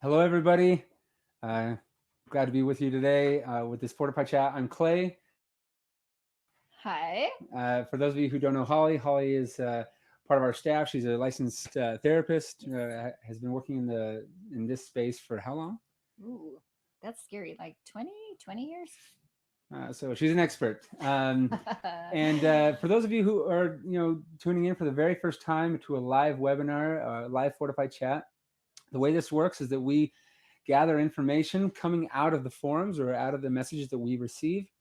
Hello, everybody. Glad to be with you today with this Fortify chat. I'm Clay. Hi. For those of you who don't know Holly, Holly is part of our staff. She's a licensed therapist. Has been working in this space for how long? Ooh, that's scary. Like 20 years? So she's an expert. And for those of you who are tuning in for the very first time to a live webinar, live Fortify chat, the way this works is that we gather information coming out of the forums or out of the messages that we receive,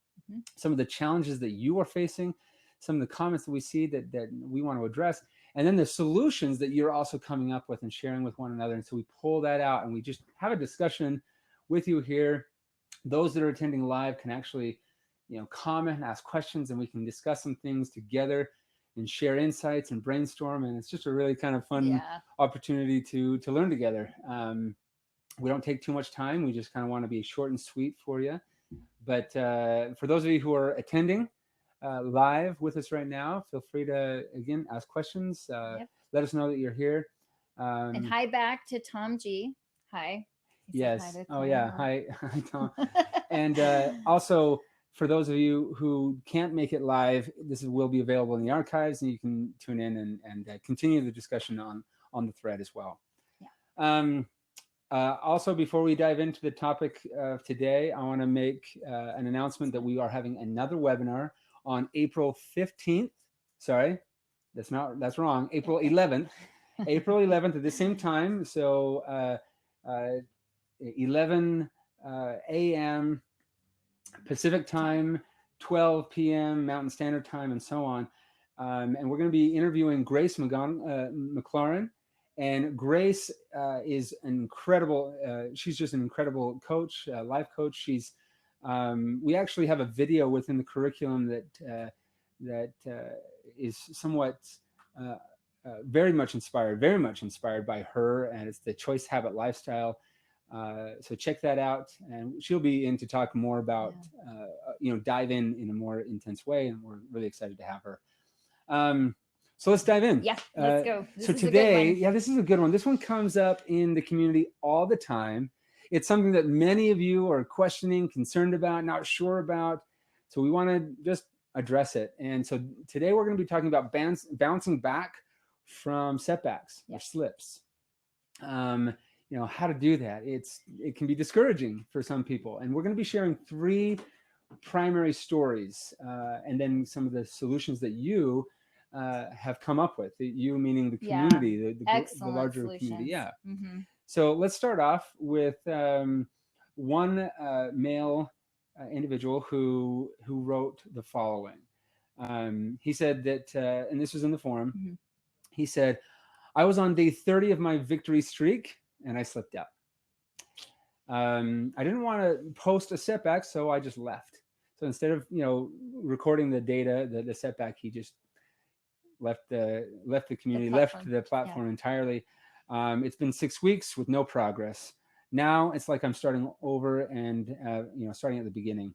some of the challenges that you are facing, some of the comments that we see that we want to address, and then the solutions that you're also coming up with and sharing with one another. And so we pull that out and we just have a discussion with you here. Those that are attending live can actually comment and ask questions, and we can discuss some things together and share insights and brainstorm. And it's just a really kind of fun opportunity to learn together. We don't take too much time. We just kind of want to be short and sweet for you. But for those of you who are attending live with us right now, feel free to, again, ask questions. Let us know that you're here. And hi back to Tom G. Hi. Yes. Oh, yeah. Hi, Tom. And also, for those of you who can't make it live, this will be available in the archives, and you can tune in and continue the discussion on the thread as well. Yeah. Also, before we dive into the topic of today, I want to make an announcement that we are having another webinar on April 15th. Sorry, that's wrong. April 11th. April 11th at the same time. So 11 a.m. Pacific time, 12 p.m. Mountain Standard Time, and so on. And we're going to be interviewing Grace McLaurin. And Grace is an incredible, she's just an incredible coach, life coach. She's, we actually have a video within the curriculum that is somewhat very much inspired by her, and it's the Choice Habit Lifestyle. So check that out, and she'll be in to talk more about, dive in a more intense way, and we're really excited to have her. So let's dive in. Yeah, let's go. So today, this is a good one. This one comes up in the community all the time. It's something that many of you are questioning, concerned about, not sure about. So we want to just address it. And so today we're going to be talking about bouncing back from setbacks or slips. How to do that. It can be discouraging for some people. And we're going to be sharing 3 primary stories, and then some of the solutions that you have come up with. You meaning the community, the larger solutions. Community. Yeah. Mm-hmm. So let's start off with one male individual who wrote the following. He said that, and this was in the forum. Mm-hmm. He said, "I was on day 30 of my victory streak, and I slipped up. I didn't want to post a setback, so I just left. So instead of recording the data, the setback, he just left the community, left the platform entirely. It's been 6 weeks with no progress. Now it's like I'm starting over and starting at the beginning.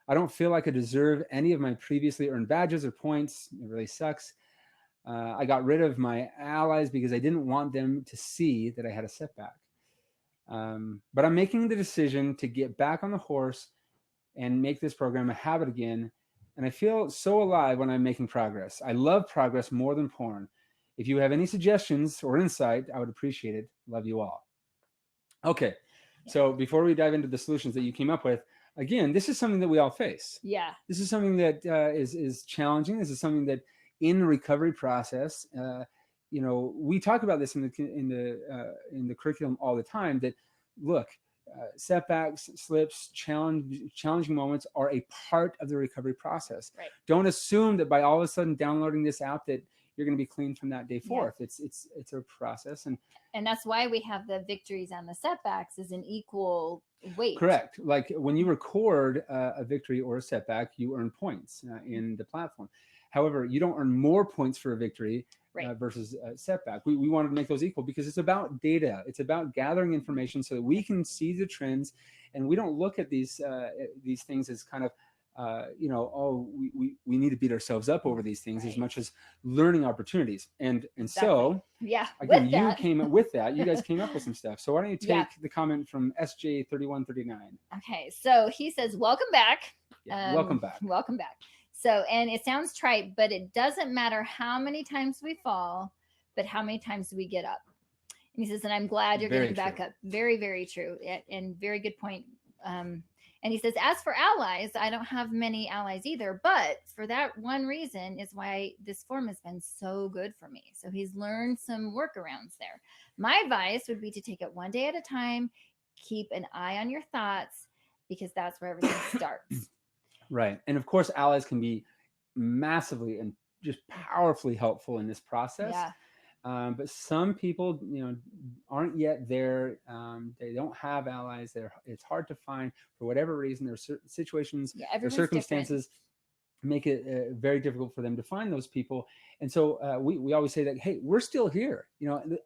I don't feel like I deserve any of my previously earned badges or points. It really sucks. I got rid of my allies because I didn't want them to see that I had a setback. But I'm making the decision to get back on the horse and make this program a habit again. And I feel so alive when I'm making progress. I love progress more than porn. If you have any suggestions or insight, I would appreciate it. Love you all." Okay. So before we dive into the solutions that you came up with, again, this is something that we all face. Yeah. This is something that is challenging. This is something that in the recovery process, we talk about this in the curriculum all the time, that look, setbacks, slips, challenging moments are a part of the recovery process. Right. Don't assume that by all of a sudden downloading this app that you're going to be clean from that day forth. Yeah. It's a process, and that's why we have the victories and the setbacks is an equal weight. Correct. Like when you record a victory or a setback, you earn points in the platform. However, you don't earn more points for a victory versus a setback. We wanted to make those equal because it's about data. It's about gathering information so that we can see the trends, and we don't look at these things as kind of oh, we need to beat ourselves up over these things as Right. much as learning opportunities. And Exactly. so Yeah. again, With you that. came up with that. You guys came up with some stuff. So why don't you Yeah. take the comment from SJ3139? Okay. So he says, welcome back. Yeah, welcome back. Welcome back. So, and it sounds trite, but it doesn't matter how many times we fall, but how many times we get up. And he says, and I'm glad you're Very getting back true. up. Very, very true. And very good point. And he says, as for allies, I don't have many allies either, but for that one reason is why this form has been so good for me. So he's learned some workarounds there. My advice would be to take it one day at a time, keep an eye on your thoughts, because that's where everything starts. Right. And of course, allies can be massively and just powerfully helpful in this process. Yeah. But some people, aren't yet there. They don't have allies. It's hard to find for whatever reason. There are certain situations, Yeah, or everyone's circumstances make it very difficult for them to find those people. And so we always say that, hey, we're still here.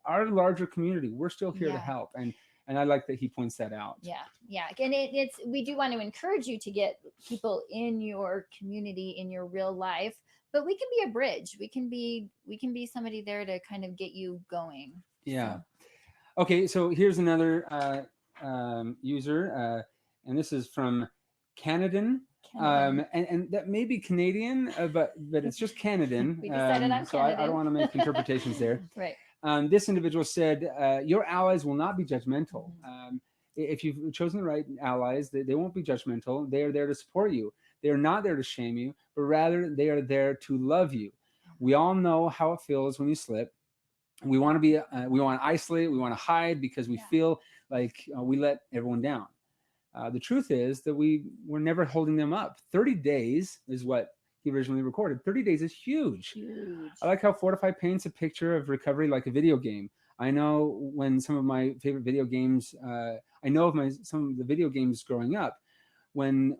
Our larger community, we're still here to Yeah. help. And I like that he points that out. Yeah, yeah, and it's we do want to encourage you to get people in your community, in your real life, but we can be a bridge. We can be somebody there to kind of get you going. Yeah. So, Okay, so here's another user, and this is from Canadan. Canada. And that may be Canadian, but it's just Canadan. We decided on so I Canadan. don't want to make interpretations there. Right. This individual said, your allies will not be judgmental. If you've chosen the right allies, they won't be judgmental. They are there to support you. They are not there to shame you, but rather they are there to love you. We all know how it feels when you slip. We want to be, we want to isolate, we want to hide because we feel like we let everyone down. The truth is that we're never holding them up. 30 days is what he originally recorded. 30 days is huge. I like how Fortify paints a picture of recovery like a video game. I know when some of my favorite video games, I know of some of the video games growing up, when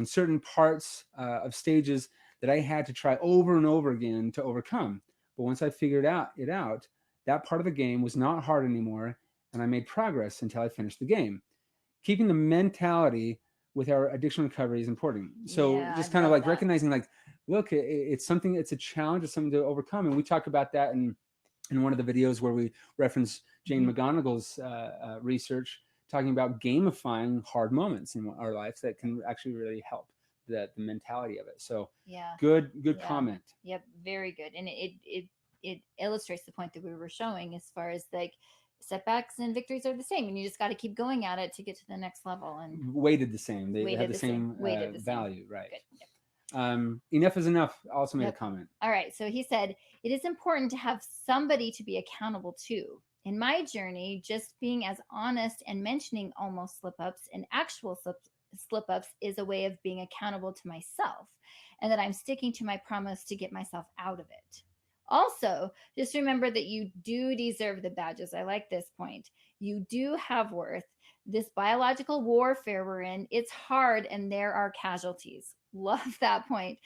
certain parts of stages that I had to try over and over again to overcome. But once I figured it out, that part of the game was not hard anymore, and I made progress until I finished the game. Keeping the mentality with our addiction recovery is important. So just kind of like recognizing, like, look, it's something, it's a challenge, it's something to overcome. And we talk about that in one of the videos where we reference Jane McGonigal's research, talking about gamifying hard moments in our lives that can actually really help the mentality of it. So good comment. Yep, very good. And it illustrates the point that we were showing as far as like setbacks and victories are the same, and you just got to keep going at it to get to the next level. And weighted the same. They have the same value, right? Yep. Enough is enough also made a comment. All right, so he said it is important to have somebody to be accountable to. In my journey, just being as honest and mentioning almost slip-ups and actual slip-ups is a way of being accountable to myself, and that I'm sticking to my promise to get myself out of it. Also, just remember that you do deserve the badges. I like this point. You do have worth. This biological warfare we're in, it's hard, and there are casualties. Love that point.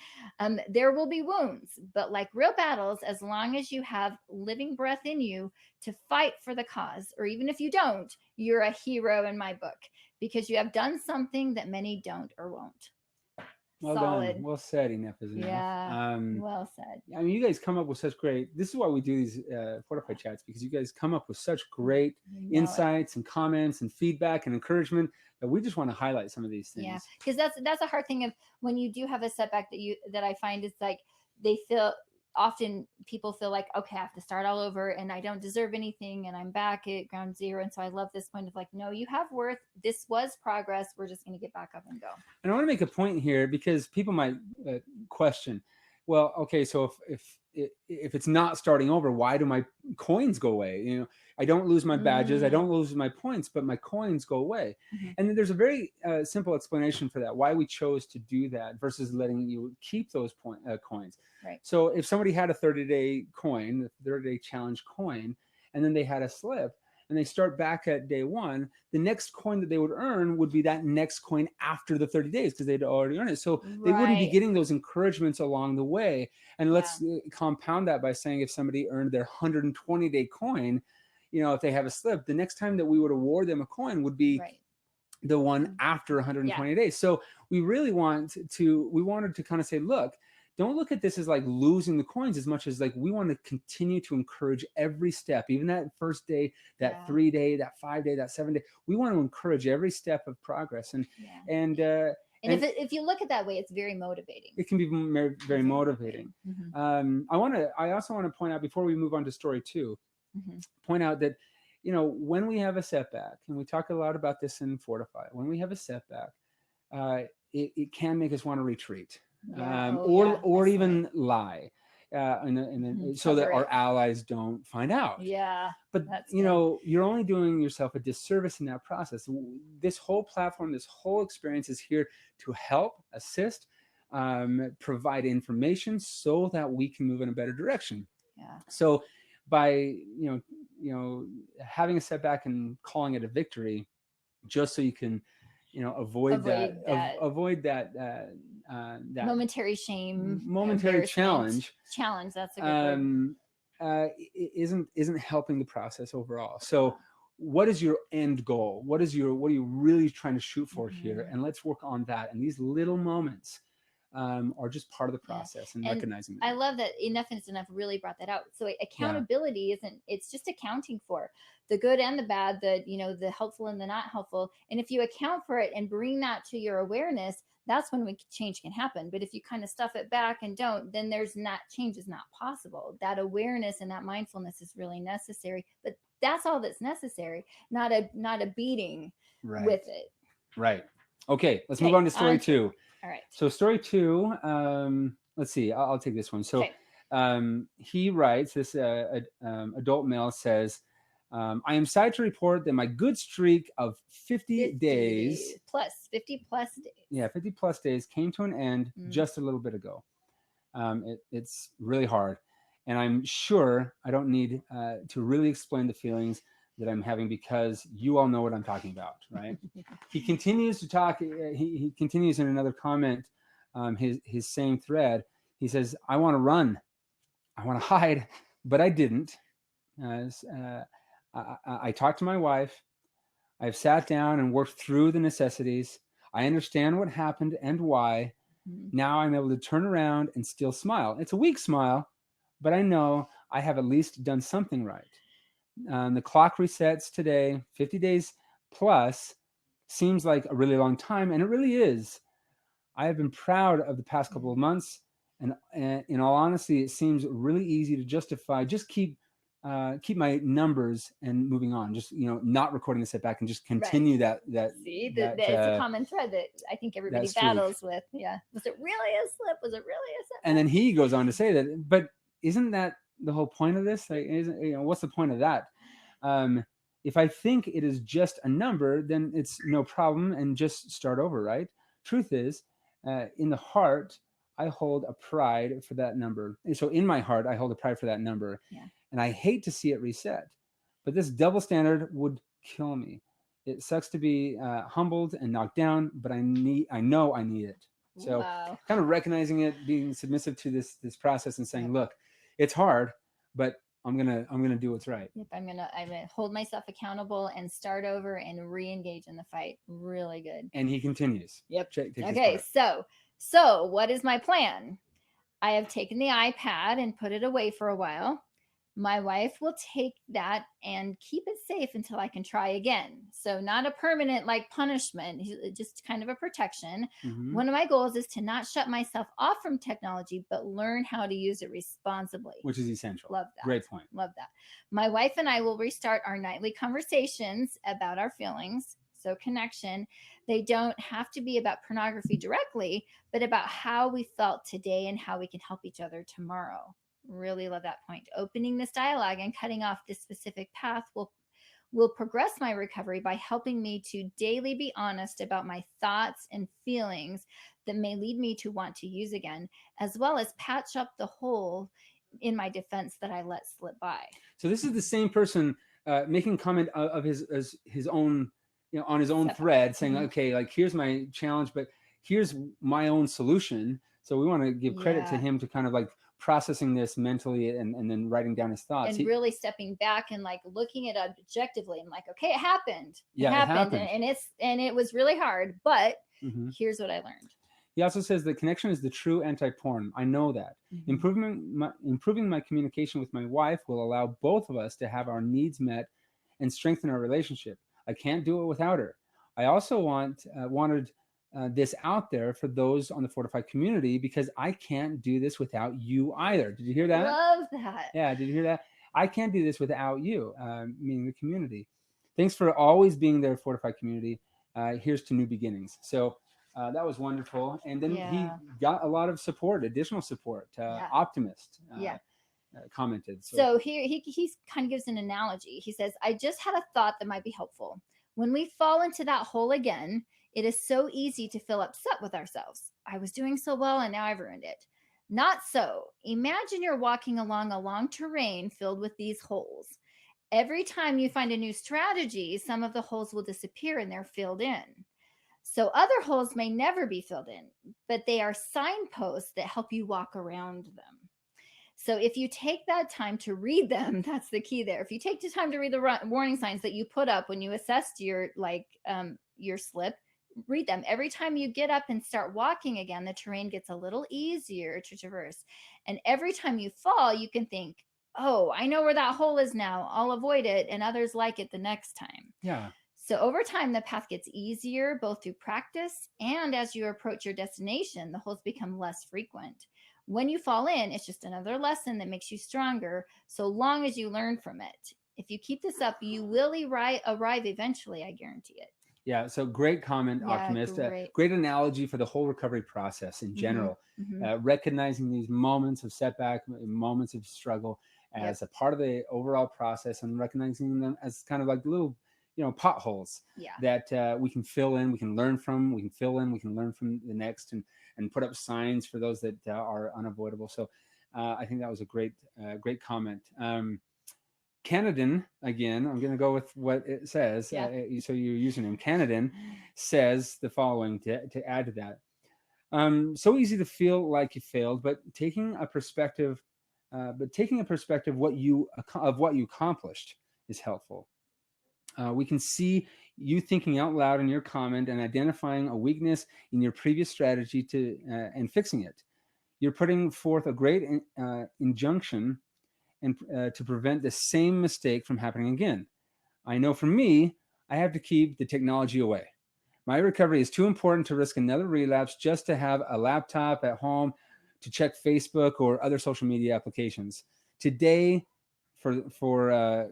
There will be wounds, but like real battles, as long as you have living breath in you to fight for the cause, or even if you don't, you're a hero in my book, because you have done something that many don't or won't. Well Solid. done. Well said. Enough is enough. Yeah. Well said. I mean, you guys come up with such great. This is why we do these Fortify chats, because you guys come up with such great insights and comments and feedback and encouragement that we just want to highlight some of these things. Yeah, because that's a hard thing of when you do have a setback that I find is like they feel. Often people feel like, okay, I have to start all over and I don't deserve anything and I'm back at ground zero. And so I love this point of like, no, you have worth. This was progress. We're just going to get back up and go. And I want to make a point here, because people might question, well, okay, so if it's not starting over, why do my coins go away? I don't lose my badges, I don't lose my points, but my coins go away. And then there's a very simple explanation for that, why we chose to do that versus letting you keep those coins. Right. So if somebody had a 30-day coin, the 30-day challenge coin, and then they had a slip, and they start back at day one, the next coin that they would earn would be that next coin after the 30 days because they'd already earned it. So they wouldn't be getting those encouragements along the way. And let's compound that by saying if somebody earned their 120-day coin, if they have a slip, the next time that we would award them a coin would be the one after 120 days. So we really wanted to kind of say, look, don't look at this as like losing the coins as much as like we want to continue to encourage every step, even that first day, that 3-day, that 5-day, that 7-day. We want to encourage every step of progress. And if you look at that way, it's very motivating. It can be very, very motivating. I also want to point out, before we move on to story 2, point out that, when we have a setback, and we talk a lot about this in Fortify, when we have a setback, it can make us want to retreat, or even lie, so that our allies don't find out. But you're only doing yourself a disservice in that process. This whole platform, this whole experience is here to help, assist, provide information so that we can move in a better direction. So by having a setback and calling it a victory, just so you can avoid that momentary shame, momentary challenge. That's a good word. Isn't helping the process overall. So what is your end goal? What are you really trying to shoot for here? And let's work on that. And these little moments are just part of the process, and recognizing that. I love that Enough is Enough really brought that out. So accountability it's just accounting for the good and the bad, the helpful and the not helpful. And if you account for it and bring that to your awareness, that's when change can happen. But if you kind of stuff it back and don't, then change is not possible. That awareness and that mindfulness is really necessary, but that's all that's necessary, not a beating with it. Right. Okay. Let's move on to story 2. All right. So story 2, let's see, I'll take this one. So he writes, this adult male says, I am sad to report that my good streak of 50 days plus 50 plus days. Yeah, 50 plus days came to an end just a little bit ago. It's really hard. And I'm sure I don't need to really explain the feelings that I'm having, because you all know what I'm talking about, right? He continues to talk. He continues in another comment, his same thread. He says, I want to run. I want to hide, but I didn't. I talked to my wife. I've sat down and worked through the necessities. I understand what happened and why. Now I'm able to turn around and still smile. It's a weak smile, but I know I have at least done something right. The clock resets today. 50 days plus seems like a really long time, and it really is. I have been proud of the past couple of months, and in all honesty, it seems really easy to justify. Just keep my numbers and moving on. Just not recording the setback and just continue that. See, that's a common thread that I think everybody battles with. Yeah, was it really a slip? Was it really a setback? And then he goes on to say that, but isn't that the whole point of this? Like, what's the point of that? If I think it is just a number, then it's no problem and just start over, right? Truth is, in the heart, I hold a pride for that number. And so in my heart, I hold a pride for that number. And I hate to see it reset. But this double standard would kill me. It sucks to be humbled and knocked down, but I know I need it. So kind of recognizing it, being submissive to this process, and saying, look, it's hard, but I'm gonna do what's right. Yep, I'm gonna hold myself accountable and start over and re-engage in the fight. Really good. And he continues. Yep. Okay, so what is my plan? I have taken the iPad and put it away for a while. My wife will take that and keep it safe until I can try again. So not a permanent punishment, just kind of a protection. One of my goals is to not shut myself off from technology, but learn how to use it responsibly. Which is essential. Love that. Great point. Love that. My wife and I will restart our nightly conversations about our feelings. So connection. They don't have to be about pornography directly, but about how we felt today and how we can help each other tomorrow. Really love that point. Opening this dialogue and cutting off this specific path will progress my recovery by helping me to daily be honest about my thoughts and feelings that may lead me to want to use again, as well as patch up the hole in my defense that I let slip by. So this is the same person making comment of his own, on his own thread, saying, okay, here's my challenge, but here's my own solution. So we want to give credit to him to kind of processing this mentally and then writing down his thoughts. And really stepping back and like looking at it objectively. I'm like, okay, it happened. Yeah, it happened. And it was really hard, but Mhm. here's what I learned. He also says that connection is the true anti-porn. I know that. Improving my communication with my wife will allow both of us to have our needs met and strengthen our relationship. I can't do it without her. I also wanted this out there for those on the Fortify community, because I can't do this without you either. Did you hear that? Love that. Yeah, did you hear that? I can't do this without you, meaning the community. Thanks for always being there, Fortify community. Here's to new beginnings. So that was wonderful. And then he got a lot of support, additional support. Optimist commented. So here he kind of gives an analogy. He says, I just had a thought that might be helpful. When we fall into that hole again, it is so easy to feel upset with ourselves. I was doing so well and now I've ruined it. Not so. Imagine you're walking along a long terrain filled with these holes. Every time you find a new strategy, some of the holes will disappear and they're filled in. So other holes may never be filled in, but they are signposts that help you walk around them. So if you take that time to read them, that's the key there. If you take the time to read the warning signs that you put up when you assessed your slip, read them. Every time you get up and start walking again, the terrain gets a little easier to traverse. And every time you fall, you can think, oh, I know where that hole is now. I'll avoid it, and others like it the next time. Yeah. So over time, the path gets easier, both through practice and as you approach your destination, the holes become less frequent. When you fall in, it's just another lesson that makes you stronger, so long as you learn from it. If you keep this up, you will arrive eventually, I guarantee it. Yeah, so great comment, Optimist. Great analogy for the whole recovery process in general. Recognizing these moments of setback, moments of struggle as a part of the overall process, and recognizing them as kind of like little, potholes that we can fill in, we can learn from, we can fill in, we can learn from the next, and put up signs for those that are unavoidable. So I think that was a great comment. Canadan, again, I'm going to go with what it says. So your username, Canadan, says the following to add to that. So easy to feel like you failed, but taking a perspective of what you accomplished is helpful. We can see you thinking out loud in your comment and identifying a weakness in your previous strategy and fixing it. You're putting forth a great injunction and to prevent the same mistake from happening again. I know for me, I have to keep the technology away. My recovery is too important to risk another relapse just to have a laptop at home to check Facebook or other social media applications. Today, for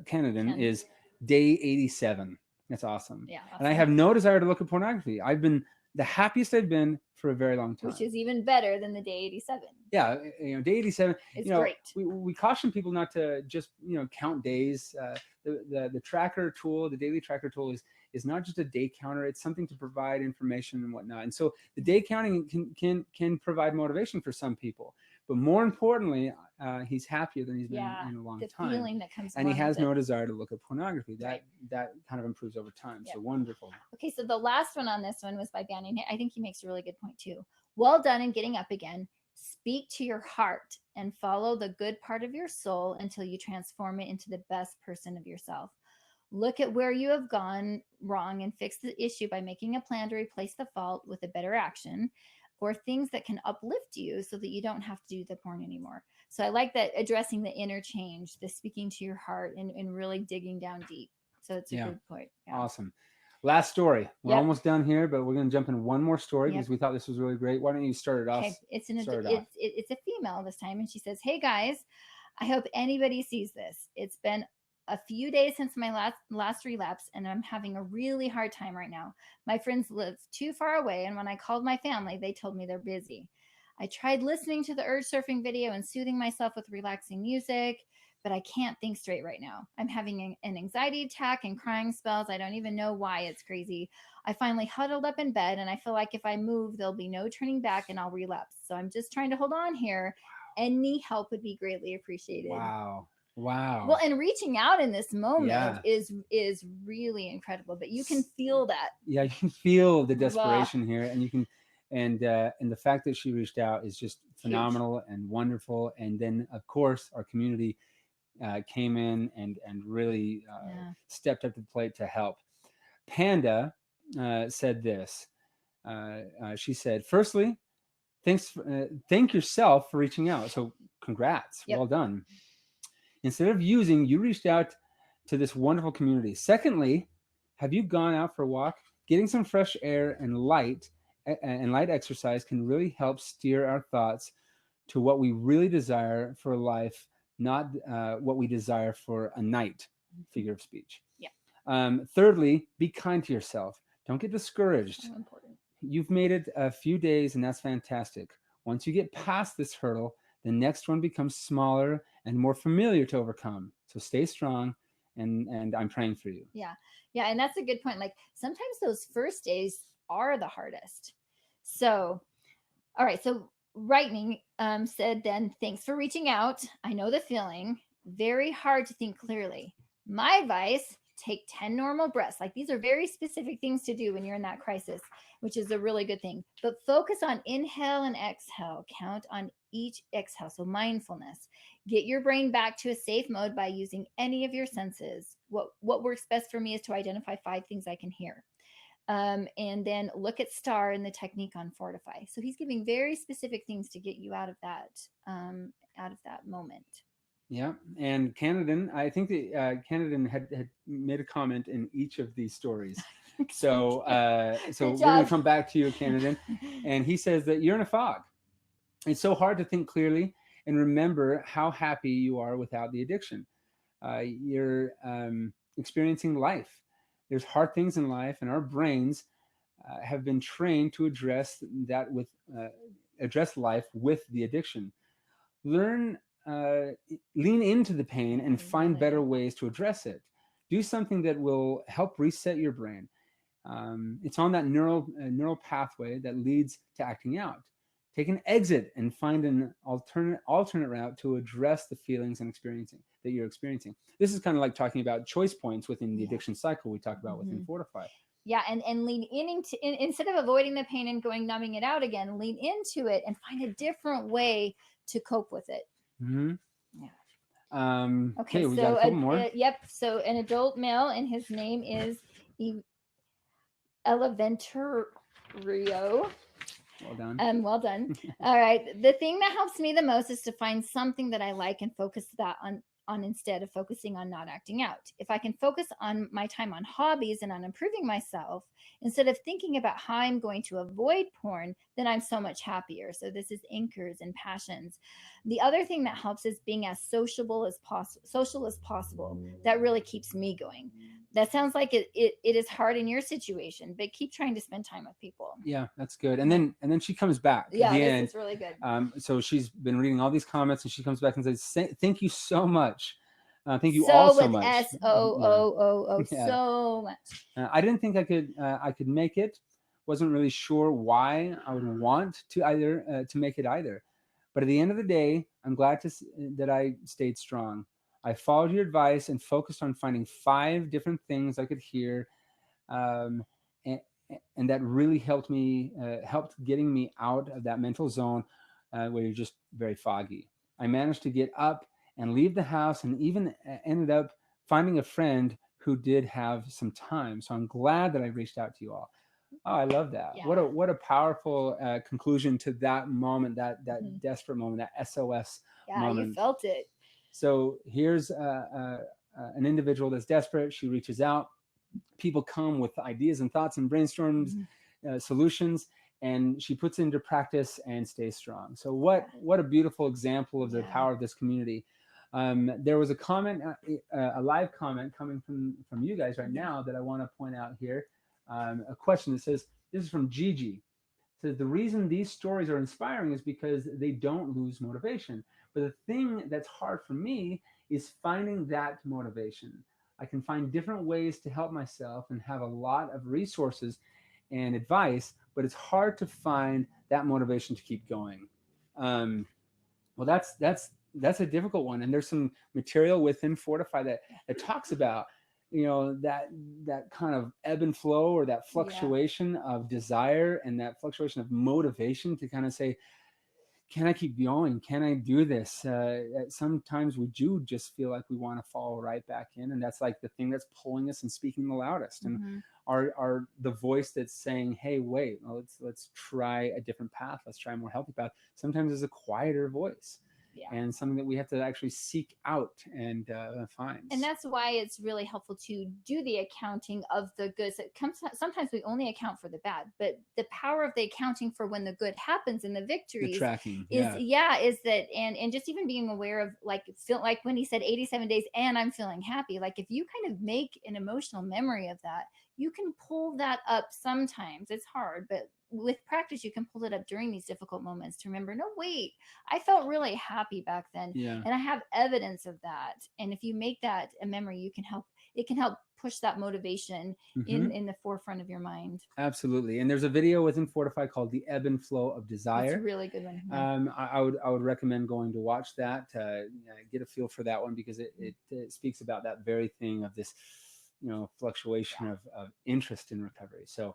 Canadan, is day 87. That's awesome. Yeah, awesome. And I have no desire to look at pornography. I've been the happiest I've been for a very long time. Which is even better than the day 87. Yeah, day 87. It's great. We caution people not to just count days. The tracker tool, the daily tracker tool, is not just a day counter. It's something to provide information and whatnot. And so the day counting can provide motivation for some people. But more importantly, he's happier than he's been in a long time. The feeling that comes and he has no desire to look at pornography. That kind of improves over time. Yep. So wonderful. Okay, so the last one on this one was by Banning. I think he makes a really good point too. Well done in getting up again. Speak to your heart and follow the good part of your soul until you transform it into the best person of yourself. Look at where you have gone wrong and fix the issue by making a plan to replace the fault with a better action, or things that can uplift you so that you don't have to do the porn anymore. So I like that, addressing the interchange, the speaking to your heart, and really digging down deep. So it's a good point. Yeah. Awesome. Last story. We're almost done here, but we're going to jump in one more story because we thought this was really great. Why don't you start it off? Okay. It's a female this time, and she says, "Hey guys, I hope anybody sees this. It's been a few days since my last relapse, and I'm having a really hard time right now. My friends live too far away, and when I called my family, they told me they're busy. I tried listening to the Urge Surfing video and soothing myself with relaxing music, but I can't think straight right now. I'm having an anxiety attack and crying spells. I don't even know why. It's crazy. I finally huddled up in bed, and I feel like if I move, there'll be no turning back and I'll relapse. So I'm just trying to hold on here. Any help would be greatly appreciated." Wow. Well, and reaching out in this moment is really incredible, but you can feel that. Yeah, you can feel the desperation here, and you can and the fact that she reached out is just Huge. phenomenal and wonderful. And then of course our community came in and really Yeah. stepped up to the plate to help. Panda said this. She said, firstly, thank yourself for reaching out. So congrats, Yep. well done. Instead of using, you reached out to this wonderful community. Secondly, have you gone out for a walk? Getting some fresh air and light exercise can really help steer our thoughts to what we really desire for life, not what we desire for a night, figure of speech. Yeah. Thirdly, be kind to yourself. Don't get discouraged. So important. You've made it a few days, and that's fantastic. Once you get past this hurdle, the next one becomes smaller and more familiar to overcome. So stay strong, and I'm praying for you. Yeah. Yeah. And that's a good point. Like sometimes those first days are the hardest. So, all right. So, Lightning said then, thanks for reaching out. I know the feeling. Very hard to think clearly. My advice, take 10 normal breaths. Like these are very specific things to do when you're in that crisis, which is a really good thing. But focus on inhale and exhale. Count on each exhale. So mindfulness. Get your brain back to a safe mode by using any of your senses. What works best for me is to identify 5 things I can hear. And then look at STAR and the technique on Fortify. So he's giving very specific things to get you out of that moment. Yeah, and Canadan, I think that Canadan had made a comment in each of these stories. So we're going to come back to you, Canadan. And he says that you're in a fog. It's so hard to think clearly and remember how happy you are without the addiction. You're experiencing life. There's hard things in life, and our brains have been trained to address life with the addiction. Lean into the pain and find better ways to address it. Do something that will help reset your brain. It's on that neural pathway that leads to acting out. Take an exit and find an alternate route to address the feelings and experiencing that you're experiencing. This is kind of like talking about choice points within the addiction cycle we talk about within Fortify. Yeah, and lean instead of avoiding the pain and going numbing it out again, lean into it and find a different way to cope with it. Mm-hmm. Yeah. Okay, we got a couple more. Yep. So an adult male, and his name is Eleventerio. Well done. Well done. All right. The thing that helps me the most is to find something that I like and focus that on instead of focusing on not acting out. If I can focus on my time on hobbies and on improving myself instead of thinking about how I'm going to avoid porn, then I'm so much happier. So this is anchors and passions. The other thing that helps is being as social as possible. That really keeps me going. That sounds like it is hard in your situation, but keep trying to spend time with people. Yeah, that's good. And then she comes back. Yeah, this is really good. So she's been reading all these comments, and she comes back and says, "Thank you so much. Thank you all so much." SOOO, so much. I didn't think I could make it. Wasn't really sure why I would want to make it either. But at the end of the day, I'm glad that I stayed strong. I followed your advice and focused on finding 5 different things I could hear, and that really helped getting me out of that mental zone where you're just very foggy. I managed to get up and leave the house, and even ended up finding a friend who did have some time. So I'm glad that I reached out to you all. Oh, I love that. Yeah. What a powerful conclusion to that moment, that desperate moment, that SOS moment. Yeah, you felt it. So here's an individual that's desperate. She reaches out. People come with ideas and thoughts and brainstorms, solutions, and she puts it into practice and stays strong. So what a beautiful example of the power of this community. There was a comment, a live comment coming from you guys right now that I want to point out here. A question that says, this is from Gigi. It says, the reason these stories are inspiring is because they don't lose motivation. But the thing that's hard for me is finding that motivation. I can find different ways to help myself and have a lot of resources and advice, but it's hard to find that motivation to keep going. Well, that's a difficult one. And there's some material within Fortify that talks about that kind of ebb and flow, or that fluctuation of desire and that fluctuation of motivation to kind of say, can I keep going? Can I do this? Sometimes we do just feel like we want to fall right back in, and that's like the thing that's pulling us and speaking the loudest, and are the voice that's saying, "Hey, wait, let's try a different path. Let's try a more healthy path." Sometimes there's a quieter voice, and something that we have to actually seek out and find. And that's why it's really helpful to do the accounting of the goods. It comes, sometimes we only account for the bad, but the power of the accounting for when the good happens and the victories, the tracking is that, and just even being aware of, like, feel like when he said 87 days and I'm feeling happy, like if you kind of make an emotional memory of that, you can pull that up. Sometimes it's hard, but with practice you can pull it up during these difficult moments to remember, no, wait, I felt really happy back then, and I have evidence of that. And if you make that a memory, it can help push that motivation in the forefront of your mind. Absolutely. And there's a video within Fortify called The Ebb and Flow of Desire. It's a really good one. I would recommend going to watch that, get a feel for that one, because it speaks about that very thing of this fluctuation of interest in recovery. So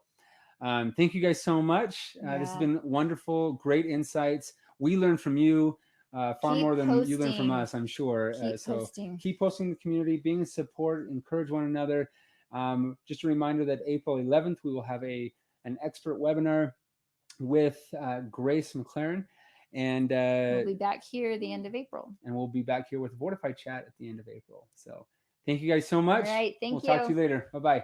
thank you guys so much. This has been wonderful, great insights. We learned from you far more than you learned from us, I'm sure. Keep posting in the community, being in support, encourage one another. Just a reminder that April 11th, we will have an expert webinar with Grace McLaren. And we'll be back here at the end of April. And we'll be back here with Fortify Chat at the end of April. So thank you guys so much. All right, thank you. We'll talk to you later. Bye-bye.